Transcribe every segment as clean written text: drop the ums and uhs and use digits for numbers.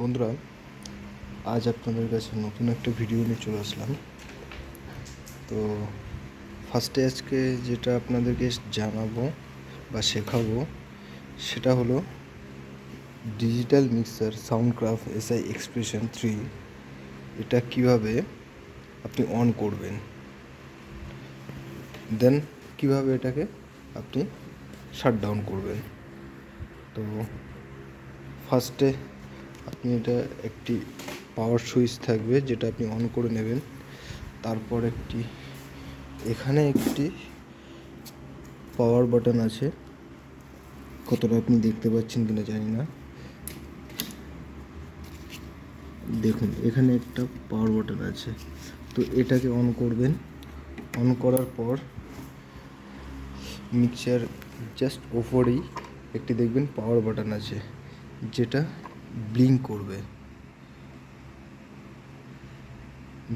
বন্ধুরা, আজ আপনাদের কাছে নতুন একটা ভিডিও নিয়ে চলে আসলাম। তো ফার্স্টে আজকে যেটা আপনাদেরকে জানাবো বা শেখাবো সেটা হলো ডিজিটাল মিক্সার সাউন্ডক্রাফট এসআই এক্সপ্রেশন 3। এটা কিভাবে আপনি অন করবেন, দেন কিভাবে এটাকে আপনি শাট ডাউন করবেন। তো ফার্স্টে আপনি এটা একটি পাওয়ার সুইচ থাকবে যেটা আপনি অন করে নেবেন। তারপর এখানে একটি পাওয়ার বাটন আছে, কতটা আপনি দেখতে পাচ্ছেন কিনা জানি না। দেখুন, এখানে একটা পাওয়ার বাটন আছে, তো এটাকে অন করবেন। অন করার পর মিক্সার জাস্ট ওপরেই একটি দেখবেন পাওয়ার বাটন আছে যেটা ব্লিঙ্ক করবে।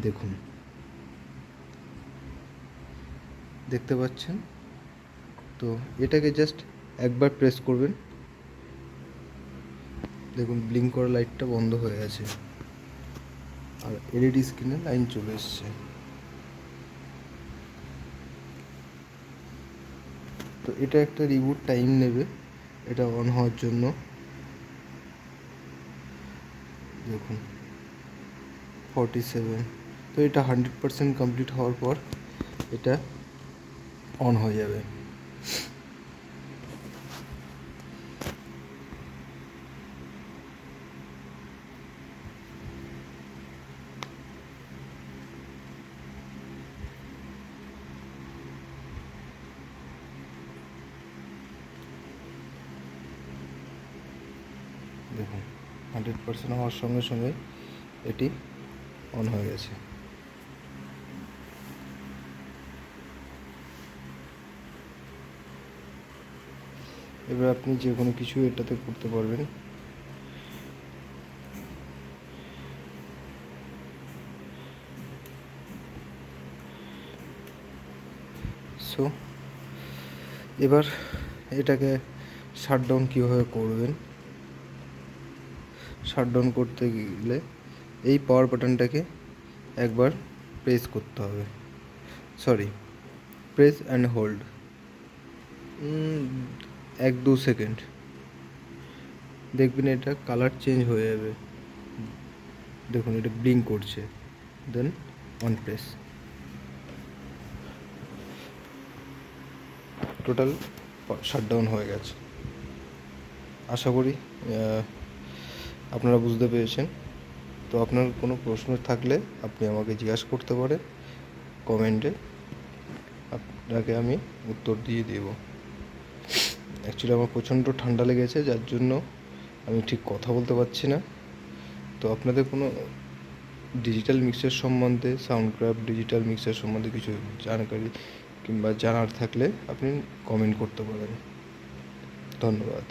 দেখুন, দেখতে পাচ্ছেন তো? এটাকে জাস্ট একবার প্রেস করবেন, দেখুন ব্লিঙ্ক করা লাইটটা বন্ধ হয়ে গেছে আর এলইডি স্ক্রিনে লাইন চলে এসছে। তো এটা একটা রিবুট টাইম নেবে এটা অন হওয়ার জন্য। দেখুন 47। তো এটা 100% কমপ্লিট হওয়ার পর এটা অন হয়ে যাবে। দেখুন 100% হওয়ার সঙ্গে সঙ্গে এটি অন হয়ে গেছে। এবার আপনি যে কোনো কিছু এটাতে করতে পারবেন। সো এবার এটাকে শাট ডাউন কীভাবে করবেন। শাট ডাউন করতে গেলে এই পাওয়ার বাটনটাকে একবার প্রেস করতে হবে, প্রেস অ্যান্ড হোল্ড 1-2 সেকেন্ড। দেখবেন এটা কালার চেঞ্জ হয়ে যাবে। দেখুন এটা ব্লিঙ্ক করছে, দেন অন প্রেস। টোটাল শাটডাউন হয়ে গেছে। আশা করি আপনারা বুঝতে পেরেছেন। তো আপনার কোনো প্রশ্ন থাকলে আপনি আমাকে জিজ্ঞাসা করতে পারেন কমেন্টে, আপনাকে আমি উত্তর দিয়ে দেব। অ্যাকচুয়ালি আমার প্রচণ্ড ঠান্ডা লেগেছে, যার জন্য আমি ঠিক কথা বলতে পারছি না। তো আপনাদের কোনো ডিজিটাল মিক্সার সম্বন্ধে, সাউন্ডক্রাফট ডিজিটাল মিক্সার সম্বন্ধে কিছু জানকারি কিংবা জানার থাকলে আপনি কমেন্ট করতে পারেন। ধন্যবাদ।